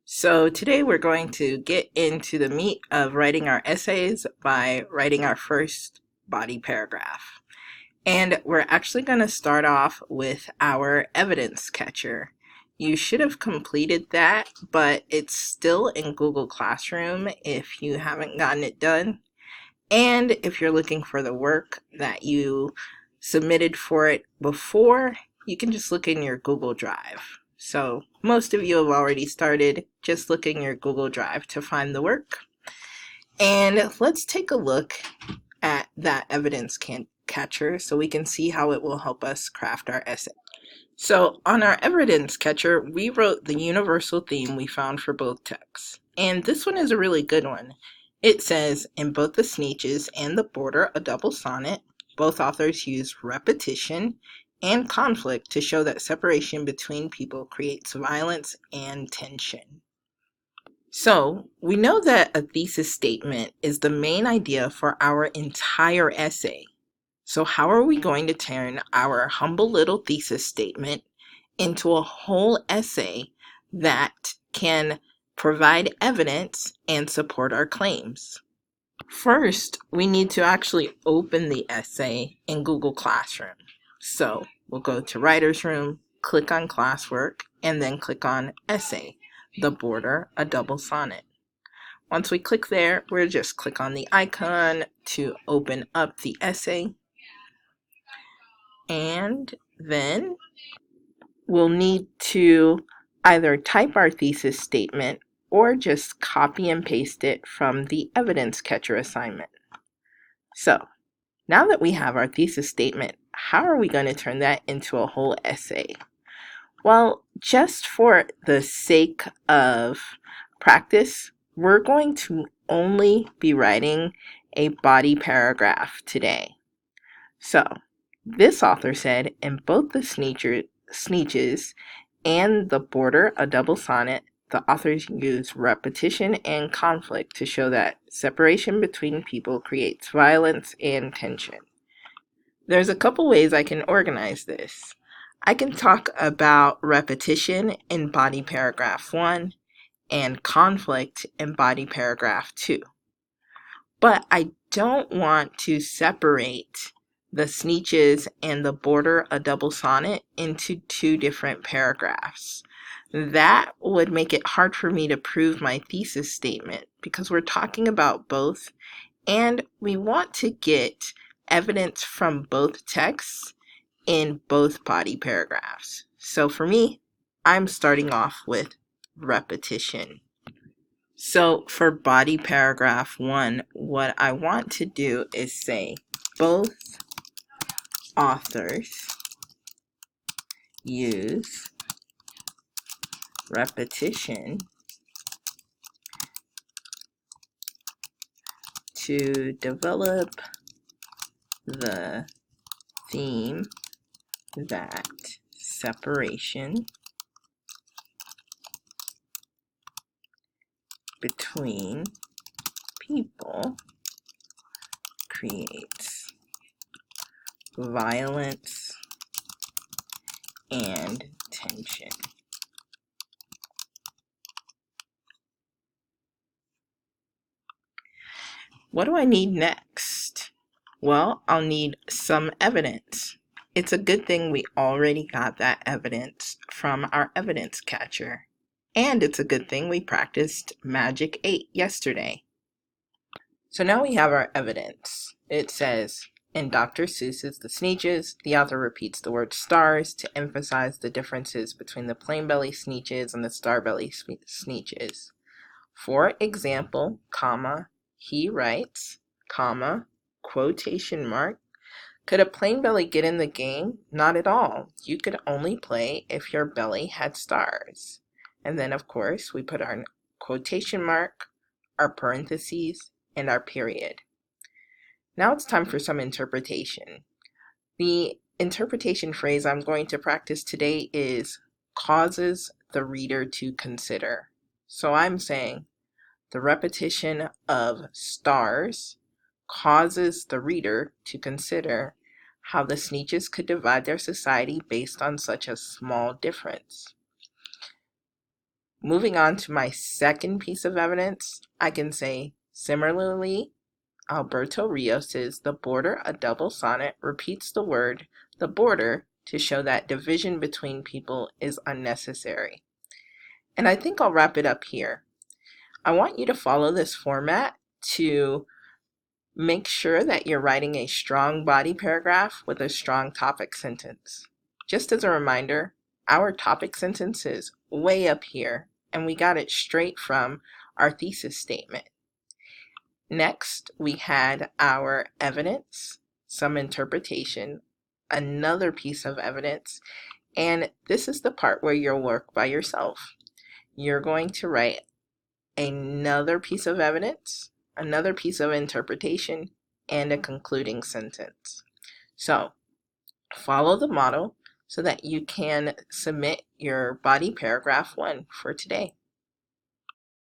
So today we're going to get into the meat of writing our essays by writing our first body paragraph. And we're actually going to start off with our evidence catcher. You should have completed that, but it's still in Google Classroom if you haven't gotten it done. And if you're looking for the work that you submitted for it before, you can just look in your Google Drive. So most of you have already started. Just look in your Google Drive to find the work. And let's take a look at that evidence catcher so we can see how it will help us craft our essay. So on our evidence catcher, we wrote the universal theme we found for both texts. And this one is a really good one. It says, in both the Sneetches and the Border, a double sonnet, both authors use repetition and conflict to show that separation between people creates violence and tension. So we know that a thesis statement is the main idea for our entire essay. So how are we going to turn our humble little thesis statement into a whole essay that can provide evidence and support our claims? First, we need to actually open the essay in Google Classroom. So we'll go to Writer's Room, click on Classwork, and then click on Essay, the Border, a double sonnet. Once we click there, we'll just click on the icon to open up the essay. And then we'll need to either type our thesis statement or just copy and paste it from the evidence catcher assignment. So now that we have our thesis statement, how are we going to turn that into a whole essay? Well, just for the sake of practice, we're going to only be writing a body paragraph today. So this author said, in both the Sneetches and the Border, a double sonnet, the authors use repetition and conflict to show that separation between people creates violence and tension. There's a couple ways I can organize this. I can talk about repetition in body paragraph 1 and conflict in body paragraph 2. But I don't want to separate the Sneetches and the Border, a double sonnet into two different paragraphs. That would make it hard for me to prove my thesis statement because we're talking about both and we want to get evidence from both texts in both body paragraphs. So for me, I'm starting off with repetition. So for body paragraph 1, what I want to do is say both authors use repetition to develop the theme that separation between people creates violence and tension. What do I need next? Well, I'll need some evidence. It's a good thing we already got that evidence from our evidence catcher. And it's a good thing we practiced Magic 8 yesterday. So now we have our evidence. It says, in Dr. Seuss's The Sneetches, the author repeats the word stars to emphasize the differences between the plain belly Sneetches and the star belly Sneetches. For example, comma, he writes, comma, quotation mark, could a plain belly get in the game? Not at all. You could only play if your belly had stars. And then, of course, we put our quotation mark, our parentheses, and our period. Now it's time for some interpretation. The interpretation phrase I'm going to practice today is causes the reader to consider. So I'm saying the repetition of stars causes the reader to consider how the Sneetches could divide their society based on such a small difference. Moving on to my second piece of evidence, I can say, similarly, Alberto Rios's The Border, a Double Sonnet, repeats the word, the border, to show that division between people is unnecessary. And I think I'll wrap it up here. I want you to follow this format to make sure that you're writing a strong body paragraph with a strong topic sentence. Just as a reminder, our topic sentence is way up here, and we got it straight from our thesis statement. Next, we had our evidence, some interpretation, another piece of evidence, and this is the part where you'll work by yourself. You're going to write another piece of evidence, another piece of interpretation, and a concluding sentence. So follow the model so that you can submit your body paragraph 1 for today.